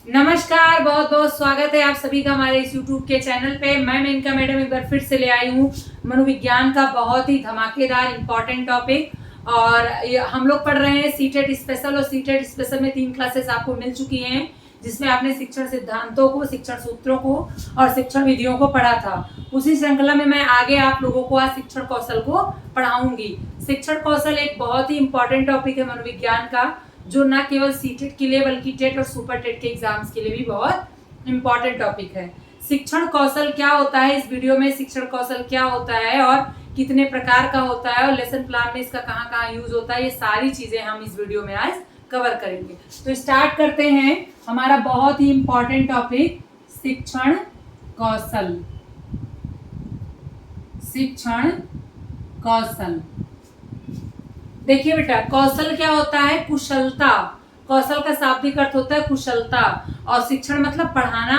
नमस्कार, बहुत बहुत स्वागत है आप सभी का हमारे इस YouTube के चैनल पे। मैं मेनका मैडम एक बार फिर से ले आई हूँ मनोविज्ञान का बहुत ही धमाकेदार इंपॉर्टेंट टॉपिक। और हम लोग पढ़ रहे हैं सीटेट स्पेशल, और सीटेट स्पेशल में 3 क्लासेस आपको मिल चुकी हैं, जिसमें आपने शिक्षण सिद्धांतों को, शिक्षण सूत्रों को और शिक्षण विधियों को पढ़ा था। उसी श्रृंखला में मैं आगे आप लोगों को आज शिक्षण कौशल को पढ़ाऊंगी। शिक्षण कौशल एक बहुत ही इंपॉर्टेंट टॉपिक है मनोविज्ञान का, जो ना केवल सीटेट के लिए बल्कि टेट और सुपर टेट के एग्जाम्स के लिए भी बहुत इंपॉर्टेंट टॉपिक है। शिक्षण कौशल क्या होता है, इस वीडियो में शिक्षण कौशल क्या होता है और कितने प्रकार का होता है और लेसन प्लान में इसका कहाँ कहाँ यूज होता है, ये सारी चीजें हम इस वीडियो में आज कवर करेंगे। तो स्टार्ट करते हैं हमारा बहुत ही इंपॉर्टेंट टॉपिक शिक्षण कौशल। शिक्षण कौशल, देखिए बेटा, कौशल क्या होता है? कुशलता। कौशल का शाब्दिक अर्थ होता है कुशलता, और शिक्षण मतलब पढ़ाना।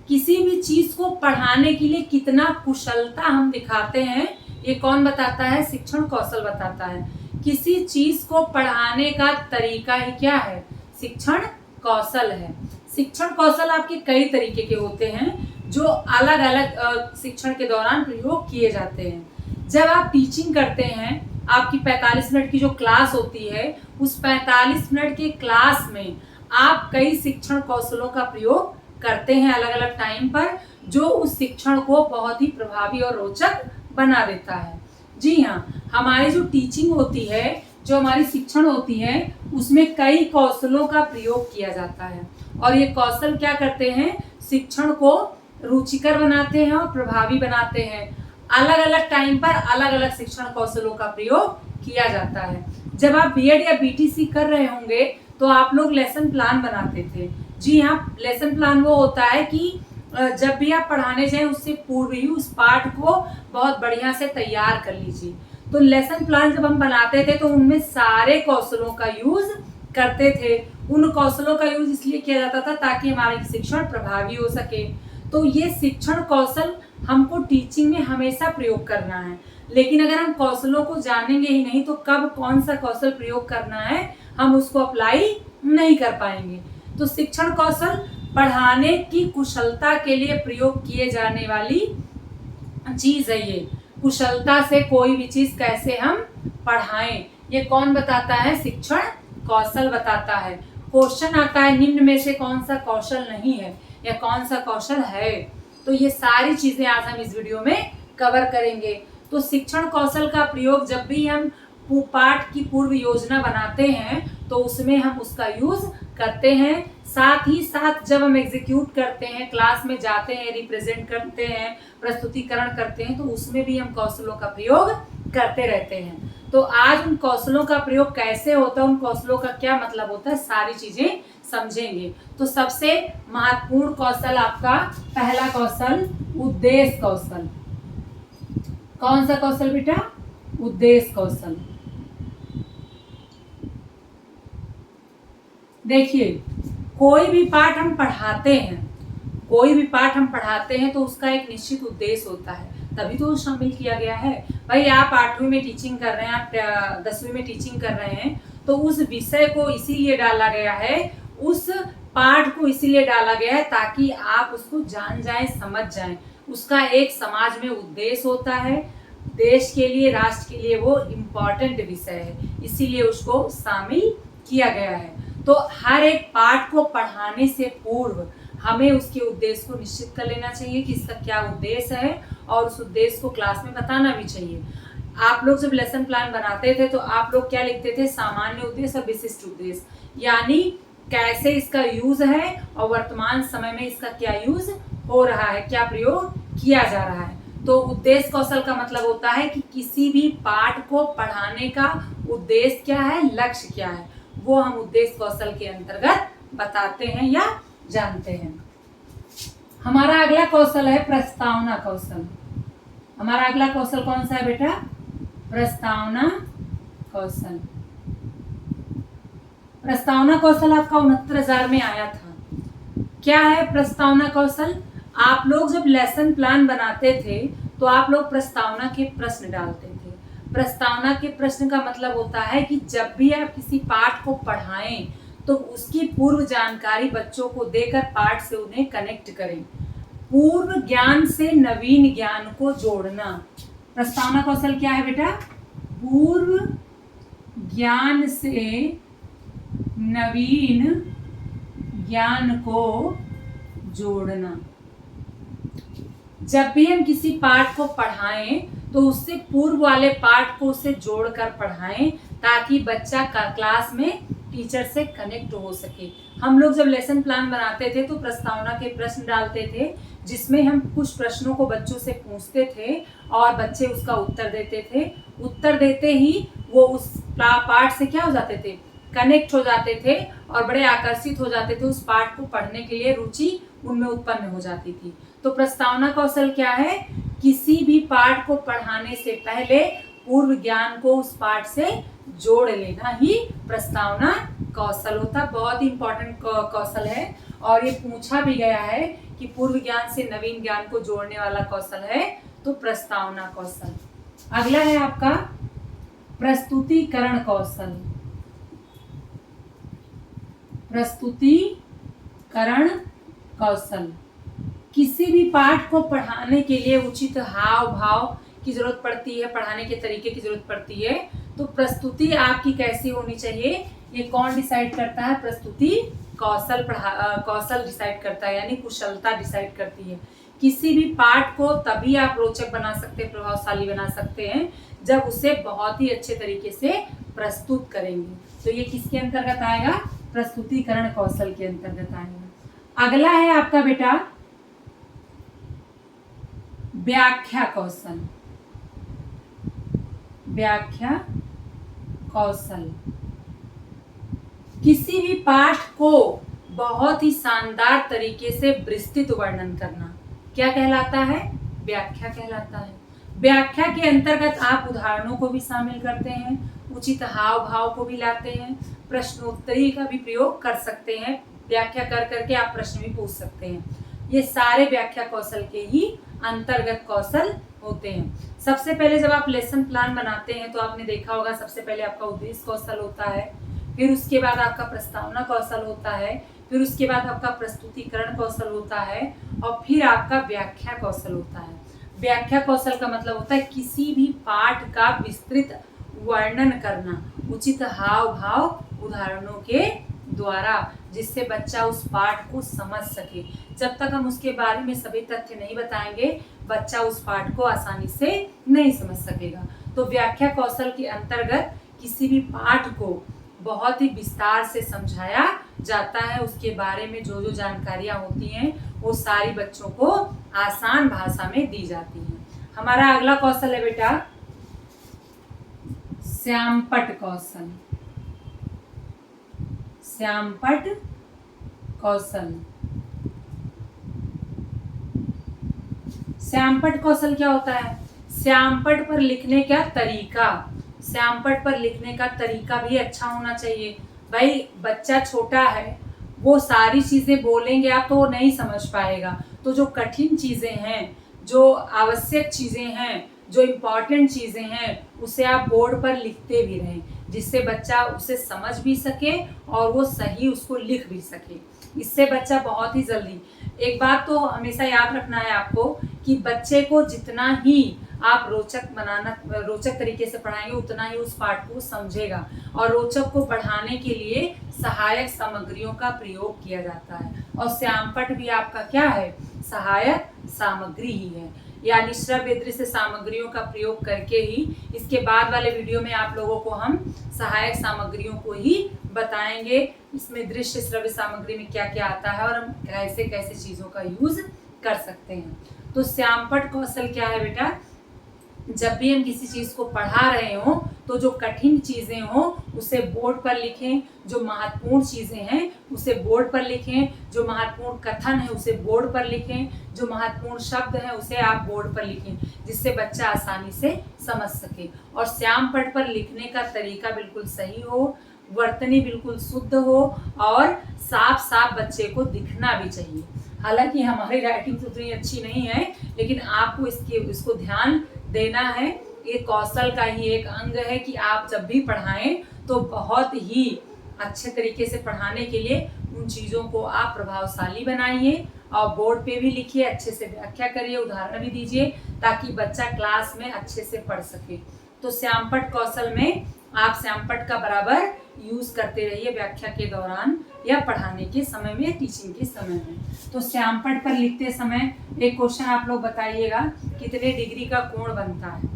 किसी भी चीज को पढ़ाने के लिए कितना कुशलता हम दिखाते हैं, ये कौन बताता है? शिक्षण कौशल बताता है। किसी चीज को पढ़ाने का तरीका ही क्या है? शिक्षण कौशल है। शिक्षण कौशल आपके कई तरीके के होते हैं, जो अलग अलग शिक्षण के दौरान प्रयोग किए जाते हैं। जब आप टीचिंग करते हैं, आपकी 45 मिनट की जो क्लास होती है, उस 45 मिनट के क्लास में आप कई शिक्षण कौशलों का प्रयोग करते हैं अलग अलग टाइम पर, जो उस शिक्षण को बहुत ही प्रभावी और रोचक बना देता है। जी हाँ, हमारी जो टीचिंग होती है, जो हमारी शिक्षण होती है, उसमें कई कौशलों का प्रयोग किया जाता है, और ये कौशल क्या करते हैं? शिक्षण को रुचिकर बनाते हैं और प्रभावी बनाते हैं। अलग अलग टाइम पर अलग अलग शिक्षण कौशलों का प्रयोग किया जाता है। जब आप बीएड या बीटीसी कर रहे होंगे तो आप लोग लेसन प्लान बनाते थे। जी हाँ, लेसन प्लान वो होता है कि जब भी आप पढ़ाने जाएं उससे पूर्व ही उस पाठ को बहुत बढ़िया से तैयार कर लीजिए। तो लेसन प्लान जब हम बनाते थे तो उनमें सारे कौशलों का यूज करते थे। उन कौशलों का यूज इसलिए किया जाता था ताकि हमारा शिक्षण प्रभावी हो सके। तो ये शिक्षण कौशल हमको टीचिंग में हमेशा प्रयोग करना है। लेकिन अगर हम कौशलों को जानेंगे ही नहीं तो कब कौन सा कौशल प्रयोग करना है हम उसको अप्लाई नहीं कर पाएंगे। तो शिक्षण कौशल पढ़ाने की कुशलता के लिए प्रयोग किए जाने वाली चीज है। ये कुशलता से कोई भी चीज कैसे हम पढ़ाएं, ये कौन बताता है? शिक्षण कौशल बताता है। क्वेश्चन आता है, निम्न में से कौन सा कौशल नहीं है या कौन सा कौशल है? तो ये सारी चीजें आज हम इस वीडियो में कवर करेंगे। तो शिक्षण कौशल का प्रयोग जब भी हम पाठ की पूर्व योजना बनाते हैं तो उसमें हम उसका यूज करते हैं। साथ ही साथ जब हम एग्जीक्यूट करते हैं, क्लास में जाते हैं, रिप्रेजेंट करते हैं, प्रस्तुतिकरण करते हैं, तो उसमें भी हम कौशलों का प्रयोग करते रहते हैं। तो आज उन कौशलों का प्रयोग कैसे होता है, उन कौशलों का क्या मतलब होता है, सारी चीजें समझेंगे। तो सबसे महत्वपूर्ण कौशल आपका पहला कौशल उद्देश्य कौशल। कौन सा कौशल बेटा? उद्देश्य कौशल। देखिए, कोई भी पाठ हम पढ़ाते हैं तो उसका एक निश्चित उद्देश्य होता है, तभी तो शामिल किया गया है। भाई आप 8वीं में टीचिंग कर रहे हैं, आप 10वीं में टीचिंग कर रहे हैं, तो उस विषय को इसीलिए डाला गया है, उस पाठ को इसीलिए डाला गया है ताकि आप उसको जान जाएं, समझ जाएं। उसका एक समाज में उद्देश्य होता है, देश के लिए, राष्ट्र के लिए वो इम्पोर्टेंट विषय है, इसीलिए उसको शामिल किया गया है। तो हर एक पाठ को पढ़ाने से पूर्व हमें उसके उद्देश्य को निश्चित कर लेना चाहिए कि इसका क्या उद्देश्य है, और उस उद्देश्य को क्लास में बताना भी चाहिए। आप लोग जब लेसन प्लान बनाते थे तो आप लोग क्या लिखते थे? सामान्य उद्देश्य और विशिष्ट उद्देश्य, यानी कैसे इसका यूज है और वर्तमान समय में इसका क्या यूज हो रहा है, क्या प्रयोग किया जा रहा है। तो उद्देश्य कौशल का मतलब होता है कि किसी भी पाठ को पढ़ाने का उद्देश्य क्या है, लक्ष्य क्या है, वो हम उद्देश्य कौशल के अंतर्गत बताते हैं या जानते हैं। हमारा अगला कौशल है प्रस्तावना कौशल। हमारा अगला कौशल कौन सा है बेटा? प्रस्तावना कौशल। प्रस्तावना कौशल आपका 69,000 में आया था। क्या है प्रस्तावना कौशल? आप लोग जब लेसन प्लान बनाते थे तो आप लोग प्रस्तावना के प्रश्न डालते थे। प्रस्तावना के प्रश्न का मतलब होता है कि जब भी आप किसी पाठ को पढ़ाएं तो उसकी पूर्व जानकारी बच्चों को देकर पाठ से उन्हें कनेक्ट करें। पूर्व ज्ञान से नवीन ज्ञान को जोड़ना। प्रस्तावना कौशल क्या है बेटा? पूर्व ज्ञान से नवीन ज्ञान को जोड़ना। जब भी हम किसी पाठ को पढ़ाएं तो उससे पूर्व वाले पाठ को उससे जोड़कर पढ़ाएं ताकि बच्चा क्लास में टीचर से कनेक्ट हो सके। हम लोग जब लेसन प्लान बनाते थे तो प्रस्तावना के प्रश्न डालते थे जिसमें हम कुछ प्रश्नों को बच्चों से पूछते थे और बच्चे उसका उत्तर देते थे। उत्तर देते ही वो उस पाठ से क्या हो जाते थे? कनेक्ट हो जाते थे और बड़े आकर्षित हो जाते थे। उस पाठ को पढ़ने के लिए रुचि उनमें उत्पन्न हो जाती थी। तो प्रस्तावना कौशल क्या है? किसी भी पाठ को पढ़ाने से पहले पूर्व ज्ञान को उस पाठ से जोड़ लेना ही प्रस्तावना कौशल होता। बहुत ही इंपॉर्टेंट कौशल है और ये पूछा भी गया है कि पूर्व ज्ञान से नवीन ज्ञान को जोड़ने वाला कौशल है तो प्रस्तावना कौशल। अगला है आपका प्रस्तुतिकरण कौशल। प्रस्तुतिकरण कौशल किसी भी पाठ को पढ़ाने के लिए उचित हाव भाव की जरूरत पड़ती है, पढ़ाने के तरीके की जरूरत पड़ती है। तो प्रस्तुति आपकी कैसी होनी चाहिए ये कौन डिसाइड करता है? प्रस्तुति कौशल डिसाइड करता है, यानी कुशलता डिसाइड करती है। किसी भी पाठ को तभी आप रोचक बना सकते हैं, प्रभावशाली बना सकते हैं जब उसे बहुत ही अच्छे तरीके से प्रस्तुत करेंगे। तो ये किसके अंतर्गत आएगा? प्रस्तुतिकरण कौशल के अंतर्गत आएगा। अगला है आपका बेटा व्याख्या कौशल। व्याख्या कौशल किसी भी पाठ को बहुत ही शानदार तरीके से विस्तृत वर्णन करना क्या कहलाता है? व्याख्या कहलाता है। व्याख्या के अंतर्गत आप उदाहरणों को भी शामिल करते हैं, उचित हाव भाव को भी लाते हैं, प्रश्नोत्तरी का भी प्रयोग कर सकते हैं। व्याख्या कर करके आप प्रश्न भी पूछ सकते हैं। ये सारे व्याख्या कौशल के ही अंतर्गत कौशल होते हैं। सबसे पहले जब आप लेसन प्लान बनाते हैं तो आपने देखा होगा सबसे पहले आपका उद्देश्य कौशल होता है, फिर उसके बाद आपका प्रस्तावना कौशल होता है, फिर उसके बाद आपका प्रस्तुतिकरण कौशल होता है और फिर आपका व्याख्या कौशल होता है। व्याख्या कौशल का मतलब होता है किसी भी पाठ का विस्तृत वर्णन करना उचित हाव भाव उदाहरणों के द्वारा, जिससे बच्चा उस पाठ को समझ सके। जब तक हम उसके बारे में सभी तथ्य नहीं बताएंगे बच्चा उस पाठ को आसानी से नहीं समझ सकेगा। तो व्याख्या कौशल के अंतर्गत किसी भी पाठ को बहुत ही विस्तार से समझाया जाता है। उसके बारे में जो जो जानकारियां होती हैं वो सारी बच्चों को आसान भाषा में दी जाती हैं। हमारा अगला कौशल है बेटा श्यामपट्ट कौशल। श्यामपट्ट कौशल। श्यामपट्ट कौशल क्या होता है? श्यामपट्ट पर लिखने का तरीका। श्यामपट्ट पर लिखने का तरीका भी अच्छा होना चाहिए। भाई बच्चा छोटा है, वो सारी चीजें बोलेंगे आप तो वो नहीं समझ पाएगा। तो जो कठिन चीजें हैं, जो आवश्यक चीजें हैं, जो इम्पोर्टेंट चीजें हैं उसे आप बोर्ड पर लिखते भी रहें, जिससे बच्चा उसे समझ भी सके और वो सही उसको लिख भी सके। इससे बच्चा बहुत ही जल्दी, एक बात तो हमेशा याद रखना है आपको कि बच्चे को जितना ही आप रोचक तरीके से पढ़ाएंगे उतना ही उस पाठ को समझेगा। और रोचक को पढ़ाने के लिए सहायक सामग्रियों का प्रयोग किया जाता है और श्यामपट्ट भी आपका क्या है? सहायक सामग्री ही है। यानी श्रव्य दृश्य सामग्रियों का प्रयोग करके ही इसके बाद वाले वीडियो में आप लोगों को हम सहायक सामग्रियों को ही बताएंगे। इसमें दृश्य श्रव्य सामग्री में क्या क्या आता है और हम कैसे कैसे चीजों का यूज कर सकते हैं। तो श्यामपट्ट कौशल क्या है बेटा? जब भी हम किसी चीज को पढ़ा रहे हो तो जो कठिन चीजें हो उसे बोर्ड पर लिखें, जो महत्वपूर्ण चीजें हैं उसे बोर्ड पर लिखें, जो महत्वपूर्ण कथन है उसे बोर्ड पर लिखें, जो महत्वपूर्ण शब्द है उसे आप बोर्ड पर लिखें, जिससे बच्चा आसानी से समझ सके। और श्यामपट्ट पर लिखने का तरीका बिल्कुल सही हो, वर्तनी बिल्कुल शुद्ध हो और साफ साफ बच्चे को दिखना भी चाहिए। हालांकि हमारी राइटिंग तो उतनी अच्छी नहीं है, लेकिन आपको इसको ध्यान देना है। ये कौशल का ही एक अंग है कि आप जब भी पढ़ाएं तो बहुत ही अच्छे तरीके से पढ़ाने के लिए उन चीज़ों को आप प्रभावशाली बनाइए और बोर्ड पे भी लिखिए, अच्छे से व्याख्या करिए, उदाहरण भी दीजिए ताकि बच्चा क्लास में अच्छे से पढ़ सके। तो श्यामपट्ट कौशल में आप श्यामपट्ट का बराबर यूज करते रहिए व्याख्या के दौरान या पढ़ाने के समय में, टीचिंग के समय में। तो श्यामपट्ट पर लिखते समय एक क्वेश्चन आप लोग बताइएगा, कितने डिग्री का कोण बनता है।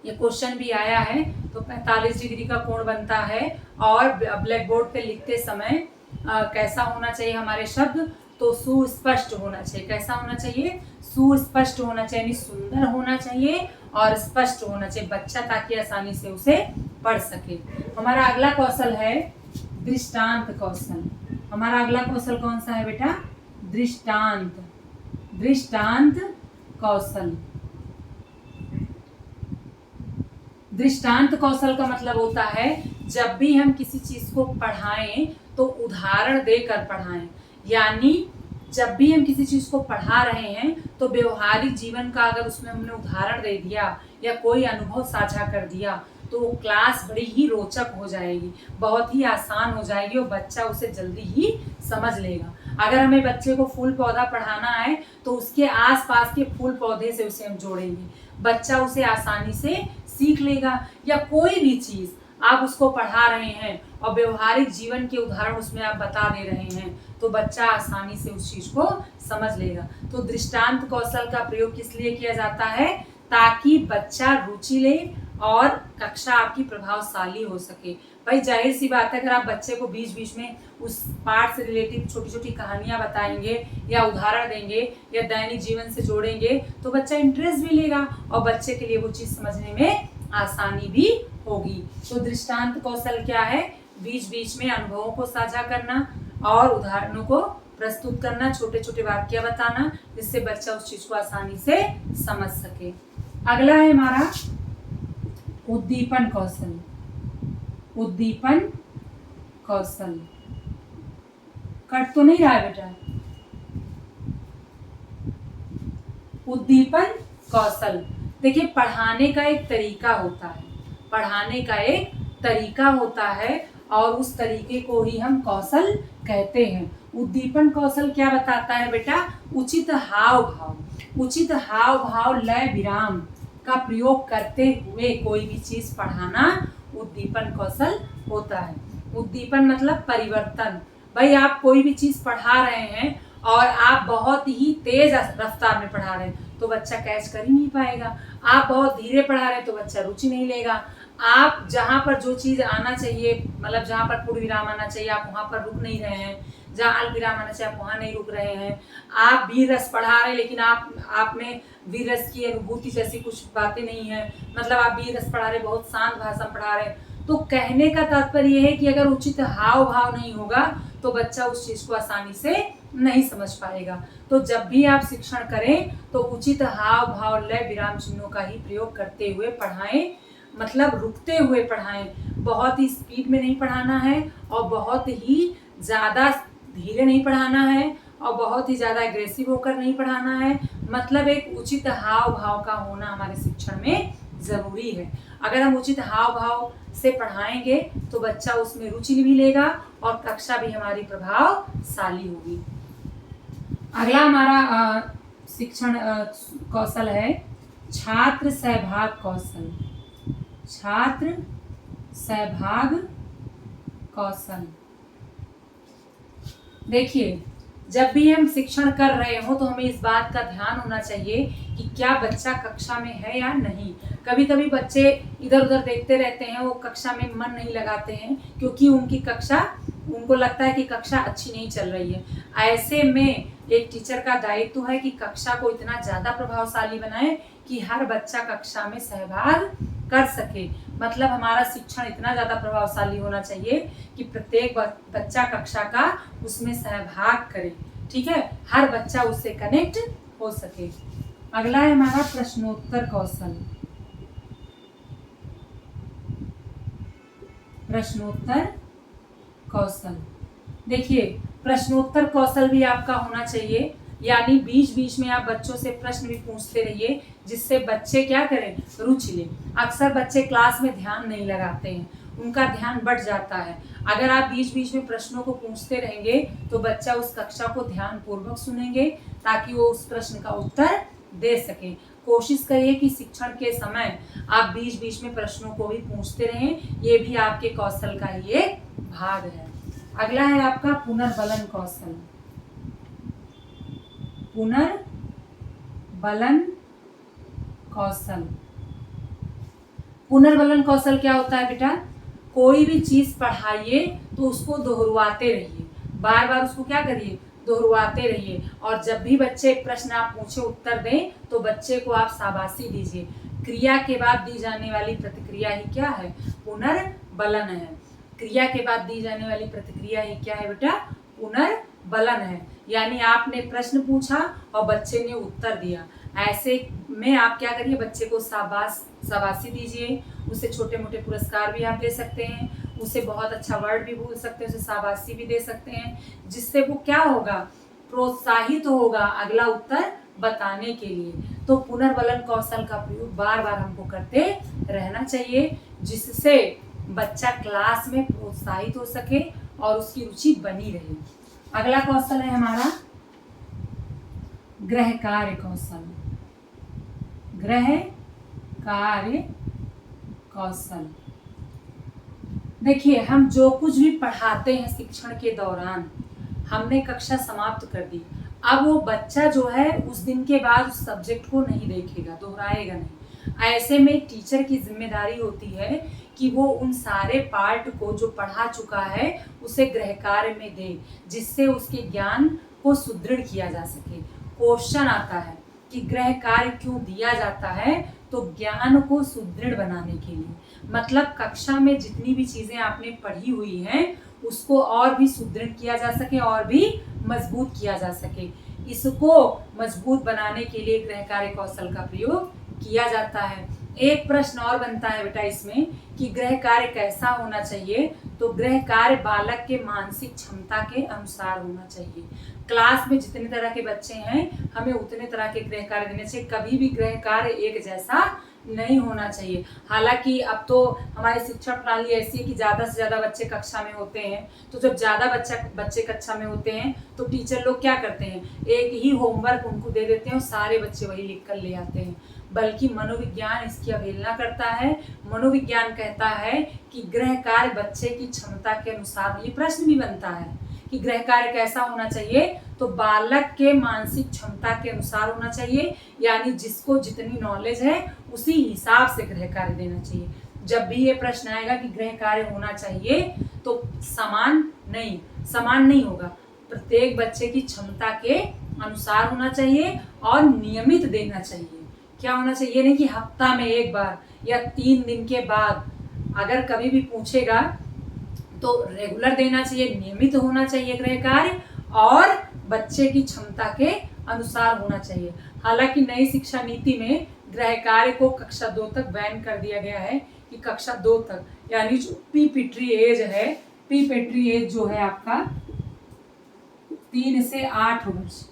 ये क्वेश्चन भी आया है। तो 45 डिग्री का कोण बनता है। और ब्लैक बोर्ड पे लिखते समय कैसा होना चाहिए हमारे शब्द, तो सुस्पष्ट होना चाहिए। कैसा होना चाहिए? सुस्पष्ट होना चाहिए, यानी सुंदर होना चाहिए और स्पष्ट होना चाहिए बच्चा, ताकि आसानी से उसे पढ़ सके। हमारा अगला कौशल है दृष्टांत कौशल। हमारा अगला कौशल कौन सा है बेटा? दृष्टांत। दृष्टांत कौशल। दृष्टांत कौशल का मतलब होता है जब भी हम किसी चीज को पढ़ाएं तो उदाहरण देकर पढ़ाएं। यानी जब भी हम किसी चीज को पढ़ा रहे हैं तो व्यवहारिक जीवन का अगर उसमें हमने उदाहरण दे दिया या कोई अनुभव साझा कर दिया तो वो क्लास बड़ी ही रोचक हो जाएगी, बहुत ही आसान हो जाएगी और बच्चा उसे जल्दी ही समझ लेगा। अगर हमें बच्चे को फूल पौधा पढ़ाना है तो उसके आसपास के फूल पौधे से उसे हम जोड़ेंगे, बच्चा उसे आसानी से सीख लेगा। या कोई भी चीज आप उसको पढ़ा रहे हैं और व्यवहारिक जीवन के उदाहरण उसमें आप बता दे रहे हैं तो बच्चा आसानी से उस चीज को समझ लेगा। तो दृष्टांत कौशल का प्रयोग किस लिए किया जाता है? ताकि बच्चा रुचि ले और कक्षा आपकी प्रभावशाली हो सके। भाई जाहिर सी बात है, अगर आप बच्चे को बीच बीच में उस पाठ से रिलेटेड छोटी छोटी कहानियां बताएंगे या उदाहरण देंगे या दैनिक जीवन से जोड़ेंगे तो बच्चा इंटरेस्ट भी लेगा और बच्चे के लिए वो चीज समझने में आसानी भी होगी। तो दृष्टांत कौशल क्या है? बीच बीच में अनुभवों को साझा करना और उदाहरणों को प्रस्तुत करना, छोटे छोटे वाक्य बताना, जिससे बच्चा उस चीज को आसानी से समझ सके। अगला है हमारा उद्दीपन कौशल। उद्दीपन कौशल। कट तो नहीं रहा है बेटा? उद्दीपन कौशल देखिए, पढ़ाने का एक तरीका होता है, पढ़ाने का एक तरीका होता है और उस तरीके को ही हम कौशल कहते हैं। उद्दीपन कौशल क्या बताता है बेटा? उचित हाव भाव, उचित हाव भाव, लय विराम का प्रयोग करते हुए कोई भी चीज पढ़ाना उद्दीपन कौशल होता है। उद्दीपन मतलब परिवर्तन। भाई आप कोई भी चीज पढ़ा रहे हैं और आप बहुत ही तेज रफ्तार में पढ़ा रहे हैं तो बच्चा कैच कर ही नहीं पाएगा। आप बहुत धीरे पढ़ा रहे हैं तो बच्चा रुचि नहीं लेगा। आप जहाँ पर जो चीज आना चाहिए, मतलब जहाँ पर पूर्ण विराम आना चाहिए आप वहां पर रुक नहीं रहे हैं, जहाँ अल्प विराम आना चाहिए आप वहां नहीं रुक रहे हैं। आप वीर रस पढ़ा रहे हैं लेकिन आप में वीर रस की अनुभूति जैसी कुछ बातें नहीं है, मतलब आप वीर रस पढ़ा रहे, बहुत शांत भाषा पढ़ा रहे। तो कहने का तात्पर्य यह है कि अगर उचित हाव भाव नहीं होगा तो बच्चा उस चीज को आसानी से नहीं समझ पाएगा। तो जब भी आप शिक्षण करें तो उचित हाव भाव, लय, विराम चिन्हों का ही प्रयोग करते हुए पढ़ाएं, मतलब रुकते हुए पढ़ाएं। बहुत ही स्पीड में नहीं पढ़ाना है और बहुत ही ज्यादा धीरे नहीं पढ़ाना है और बहुत ही ज्यादा एग्रेसिव होकर नहीं पढ़ाना है। मतलब एक उचित हाव भाव का होना हमारे शिक्षण में जरूरी है। अगर हम उचित हाव भाव से पढ़ाएंगे तो बच्चा उसमें रुचि भी लेगा और कक्षा भी हमारी प्रभावशाली होगी। अगला हमारा शिक्षण कौशल है छात्र सहभाग कौशल। छात्र सहभाग कौशल। देखिए, जब भी हम शिक्षण कर रहे हो तो हमें इस बात का ध्यान होना चाहिए कि क्या बच्चा कक्षा में है या नहीं। कभी कभी बच्चे इधर उधर देखते रहते हैं, वो कक्षा में मन नहीं लगाते हैं क्योंकि उनकी कक्षा, उनको लगता है कि कक्षा अच्छी नहीं चल रही है। ऐसे में एक टीचर का दायित्व है कि कक्षा को इतना ज़्यादा प्रभावशाली बनाए कि हर बच्चा कक्षा में सहभाग कर सके। मतलब हमारा शिक्षण इतना ज़्यादा प्रभावशाली होना चाहिए कि प्रत्येक बच्चा कक्षा का उसमें सहभाग करे, ठीक है, हर बच्चा उससे कनेक्ट हो सके। अगला है हमारा प्रश्नोत्तर कौशल। प्रश्नोत्तर कौशल। देखिए, प्रश्नोत्तर कौशल भी आपका होना चाहिए, यानी बीच बीच में आप बच्चों से प्रश्न भी पूछते रहिए जिससे बच्चे क्या करें, रुचि लें। अक्सर बच्चे क्लास में ध्यान नहीं लगाते हैं, उनका ध्यान बढ़ जाता है। अगर आप बीच बीच में प्रश्नों को पूछते रहेंगे तो बच्चा उस कक्षा को ध्यान पूर्वक सुनेंगे ताकि वो उस प्रश्न का उत्तर दे सके। कोशिश करिए कि शिक्षण के समय आप बीच बीच में प्रश्नों को भी पूछते रहें, ये भी आपके कौशल का ही एक भाग है। अगला है आपका पुनर्बलन कौशल। पुनर्बलन कौशल। पुनर्बलन कौशल क्या होता है बेटा? कोई भी चीज पढ़ाइए तो उसको दोहराते रहिए, बार बार उसको क्या करिए? दोहराते रहिए। और जब भी बच्चे प्रश्न आप पूछे उत्तर दें तो बच्चे को आप शाबाशी दीजिए। क्रिया के बाद दी जाने वाली प्रतिक्रिया ही क्या है? पुनर्बलन है। क्रिया के बाद दी जाने वाली प्रतिक्रिया ही क्या है बेटा? पुनर्बलन है। यानी आपने प्रश्न पूछा और बच्चे ने उत्तर दिया, ऐसे में आप क्या करिए? बच्चे को शाबाशी दीजिए। उसे छोटे मोटे पुरस्कार भी आप दे सकते हैं, उसे बहुत अच्छा वर्ड भी बोल सकते हैं, उसे शाबाशी भी दे सकते हैं, जिससे वो क्या होगा? प्रोत्साहित होगा अगला उत्तर बताने के लिए। तो पुनर्बलन कौशल का प्रयोग बार बार हमको करते रहना चाहिए, जिससे बच्चा क्लास में प्रोत्साहित हो सके और उसकी रुचि बनी रहे। अगला कौशल है हमारा गृह कार्य कौशल। गृह कार्य कौशल। देखिए, हम जो कुछ भी पढ़ाते हैं शिक्षण के दौरान, हमने कक्षा समाप्त कर दी, अब वो बच्चा जो है उस दिन के बाद उस सब्जेक्ट को नहीं देखेगा, दोहराएगा नहीं। ऐसे में टीचर की जिम्मेदारी होती है कि वो उन सारे पार्ट को जो पढ़ा चुका है उसे गृह कार्य में दे, जिससे उसके ज्ञान को सुदृढ़ किया जा सके। क्वेश्चन आता है कि गृह कार्य क्यों दिया जाता है? तो ज्ञान को सुदृढ़ बनाने के लिए। मतलब कक्षा में जितनी भी चीजें आपने पढ़ी हुई हैं उसको और भी सुदृढ़ किया जा सके और भी मजबूत किया जा सके। इसको मजबूत बनाने के लिए गृह कार्य कौशल का प्रयोग किया जाता है। एक प्रश्न और बनता है बेटा इसमें कि गृह कार्य कैसा होना चाहिए? तो गृह कार्य बालक के मानसिक क्षमता के अनुसार होना चाहिए। क्लास में जितने तरह के बच्चे हैं हमें उतने तरह के गृह कार्य देने चाहिए, कभी भी गृह कार्य एक जैसा नहीं होना चाहिए। हालांकि अब तो हमारी शिक्षा प्रणाली ऐसी है कि ज़्यादा से ज़्यादा बच्चे कक्षा में होते हैं, तो जब ज़्यादा बच्चे कक्षा में होते हैं तो टीचर लोग क्या करते हैं? एक ही होमवर्क उनको दे देते हैं और सारे बच्चे वही लिख कर ले आते हैं। बल्कि मनोविज्ञान इसकी अवहेलना करता है। मनोविज्ञान कहता है कि गृह कार्य बच्चे की क्षमता के अनुसार, ये प्रश्न भी बनता है कि गृह कार्य कैसा होना चाहिए? तो बालक के मानसिक क्षमता के अनुसार होना चाहिए, यानी जिसको जितनी नॉलेज है उसी हिसाब से गृह कार्य देना चाहिए। जब भी ये प्रश्न आएगा कि गृह कार्य होना चाहिए तो समान नहीं होगा, प्रत्येक बच्चे की क्षमता के अनुसार होना चाहिए और नियमित देना चाहिए। क्या होना चाहिए? ये नहीं कि हफ्ता में एक बार या 3 दिन के बाद, अगर कभी भी पूछेगा तो रेगुलर देना चाहिए, नियमित होना चाहिए गृह कार्य और बच्चे की क्षमता के अनुसार होना चाहिए। हालांकि नई शिक्षा नीति में गृह कार्य को कक्षा 2 तक बैन कर दिया गया है कि कक्षा 2 तक, यानी जो प्री पेट्री एज जो है आपका 3 से 8 वर्ष,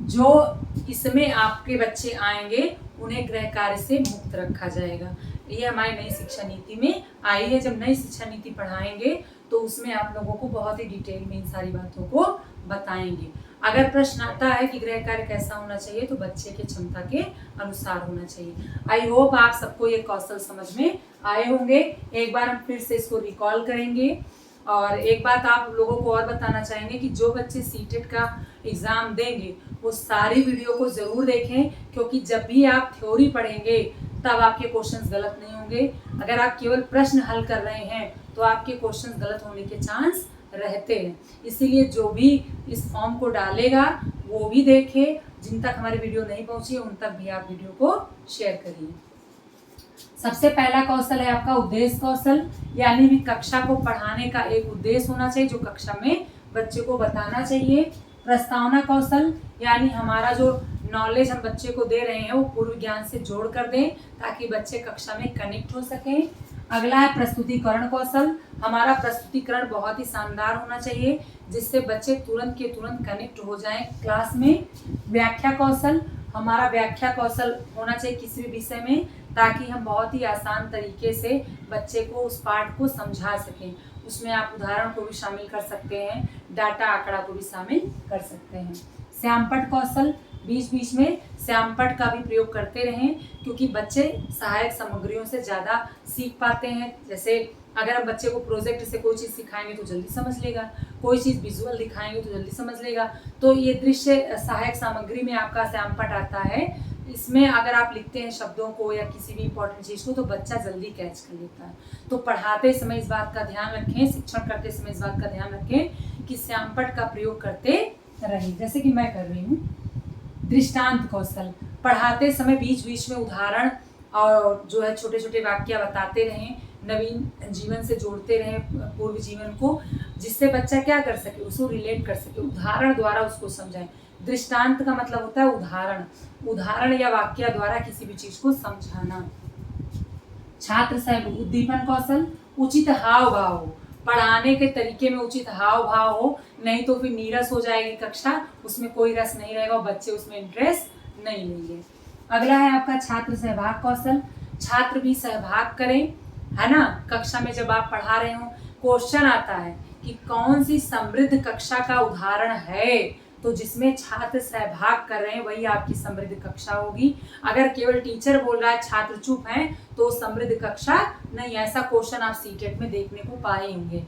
जो इसमें आपके बच्चे आएंगे उन्हें गृह कार्य से मुक्त रखा जाएगा। ये हमारी नई शिक्षा नीति में आई है। जब नई शिक्षा नीति पढ़ाएंगे तो उसमें आप लोगों को बहुत ही डिटेल में इन सारी बातों को बताएंगे। अगर प्रश्न आता है कि गृह कार्य कैसा होना चाहिए तो बच्चे की क्षमता के अनुसार होना चाहिए। आई होप आप सबको ये कौशल समझ में आए होंगे। एक बार हम फिर से इसको रिकॉल करेंगे। और एक बात आप लोगों को और बताना चाहेंगे कि जो बच्चे सीटेट का एग्ज़ाम देंगे वो सारी वीडियो को ज़रूर देखें, क्योंकि जब भी आप थ्योरी पढ़ेंगे तब आपके क्वेश्चंस गलत नहीं होंगे। अगर आप केवल प्रश्न हल कर रहे हैं तो आपके क्वेश्चंस गलत होने के चांस रहते हैं। इसीलिए जो भी इस फॉर्म को डालेगा वो भी देखे। जिन तक हमारी वीडियो नहीं पहुंची है उन तक भी आप वीडियो को शेयर करिए। सबसे पहला कौशल है आपका उद्देश्य कौशल, यानी भी कक्षा को पढ़ाने का एक उद्देश्य होना चाहिए जो कक्षा में बच्चे को बताना चाहिए। प्रस्तावना कौशल, यानी हमारा जो नॉलेज हम बच्चे को दे रहे हैं वो पूर्व ज्ञान से जोड़ कर दें ताकि बच्चे कक्षा में कनेक्ट हो सकें। अगला है प्रस्तुतिकरण कौशल। हमारा प्रस्तुतिकरण बहुत ही शानदार होना चाहिए जिससे बच्चे तुरंत के तुरंत कनेक्ट हो जाएं क्लास में। व्याख्या कौशल, हमारा व्याख्या कौशल होना चाहिए किसी भी विषय में ताकि हम बहुत ही आसान तरीके से बच्चे को उस पाठ को समझा सकें। उसमें आप उदाहरण को भी शामिल कर सकते हैं, डाटा आंकड़ा को भी शामिल कर सकते हैं। श्यामपट्ट कौशल, बीच बीच में श्यामपट्ट का भी प्रयोग करते रहें, क्योंकि बच्चे सहायक सामग्रियों से ज़्यादा सीख पाते हैं। जैसे अगर हम बच्चे को प्रोजेक्ट से कोई चीज़ सिखाएंगे तो जल्दी समझ लेगा, कोई चीज़ विजुअल दिखाएंगे तो जल्दी समझ लेगा। तो ये दृश्य सहायक सामग्री में आपका श्यामपट्ट आता है। इसमें अगर आप लिखते हैं शब्दों को या किसी भी इंपॉर्टेंट चीज़ को तो बच्चा जल्दी कैच कर लेता है। तो पढ़ाते समय इस बात का ध्यान रखें, शिक्षण करते समय इस बात का ध्यान रखें कि श्यामपट्ट का प्रयोग करते रहें, जैसे कि मैं कर रही हूँ। दृष्टांत कौशल, पढ़ाते समय बीच बीच में उदाहरण और जो है छोटे छोटे वाक्य बताते रहें, नवीन जीवन से जोड़ते रहें पूर्व जीवन को, जिससे बच्चा क्या कर सके, उसको रिलेट कर सके, उदाहरण द्वारा उसको समझाएं। दृष्टांत का मतलब होता है उदाहरण, उदाहरण या वाक्य द्वारा किसी भी चीज को समझाना। छात्र सह उद्दीपन कौशल, उचित हाव भाव हो, पढ़ाने के तरीके में उचित हाव भाव हो, नहीं तो फिर नीरस हो जाएगी कक्षा, उसमें कोई रस नहीं रहेगा, बच्चे उसमें इंटरेस्ट नहीं लेंगे। अगला है आपका छात्र सहभाग कौशल, छात्र भी सहभाग करें, है ना। कक्षा में जब आप पढ़ा रहे हो, क्वेश्चन आता है कि कौन सी समृद्ध कक्षा का उदाहरण है, तो जिसमें छात्र सहभाग कर रहे हैं वही आपकी समृद्ध कक्षा होगी। अगर केवल टीचर बोल रहा है छात्र चुप हैं तो समृद्ध कक्षा नहीं, ऐसा क्वेश्चन आप सीटेट में देखने को पाए होंगे।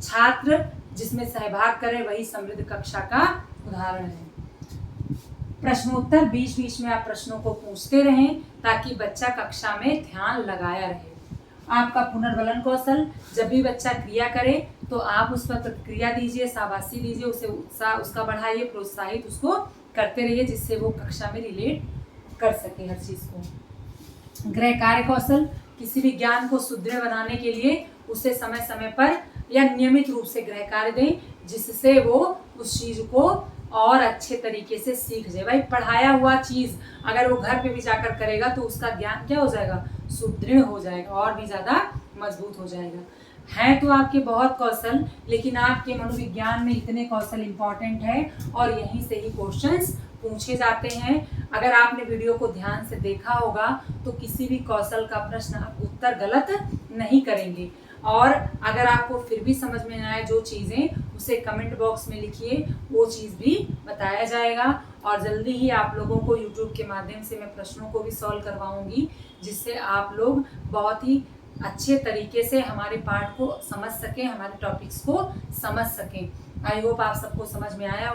छात्र जिसमें सहभाग करें वही समृद्ध कक्षा का उदाहरण है। प्रश्नोत्तर, बीच बीच में आप प्रश्नों को पूछते रहें ताकि बच्चा कक्षा में ध्यान लगाया रहे। आपका पुनर्वलन कौशल, जब भी बच्चा क्रिया करे तो आप उस पर प्रतिक्रिया दीजिए, शाबाशी दीजिए, उसे उत्साह उसका बढ़ाइए, प्रोत्साहित उसको करते रहिए, जिससे वो कक्षा में रिलेट कर सके हर चीज़ को। गृह कार्य कौशल, किसी भी ज्ञान को सुदृढ़ बनाने के लिए उसे समय समय पर या नियमित रूप से गृह कार्य दें, जिससे वो उस चीज़ को और अच्छे तरीके से सीख जाए। भाई पढ़ाया हुआ चीज़ अगर वो घर पे भी जाकर करेगा तो उसका ज्ञान क्या हो जाएगा, सुदृढ़ हो जाएगा और भी ज़्यादा मजबूत हो जाएगा। हैं तो आपके बहुत कौशल, लेकिन आपके मनोविज्ञान में इतने कौशल इम्पॉर्टेंट है और यहीं से ही क्वेश्चंस पूछे जाते हैं। अगर आपने वीडियो को ध्यान से देखा होगा तो किसी भी कौशल का प्रश्न आप उत्तर गलत नहीं करेंगे। और अगर आपको फिर भी समझ में ना आए जो चीज़ें, उसे कमेंट बॉक्स में लिखिए, वो चीज़ भी बताया जाएगा। और जल्दी ही आप लोगों को यूट्यूब के माध्यम से मैं प्रश्नों को भी सॉल्व करवाऊंगी, जिससे आप लोग बहुत ही अच्छे तरीके से हमारे पाठ को समझ सकें, हमारे टॉपिक्स को समझ सकें। आई होप आप सबको समझ में आया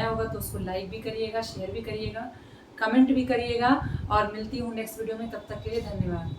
होगा तो उसको लाइक भी करिएगा, शेयर भी करिएगा, कमेंट भी करिएगा। और मिलती हूँ नेक्स्ट वीडियो में, तब तक के लिए धन्यवाद।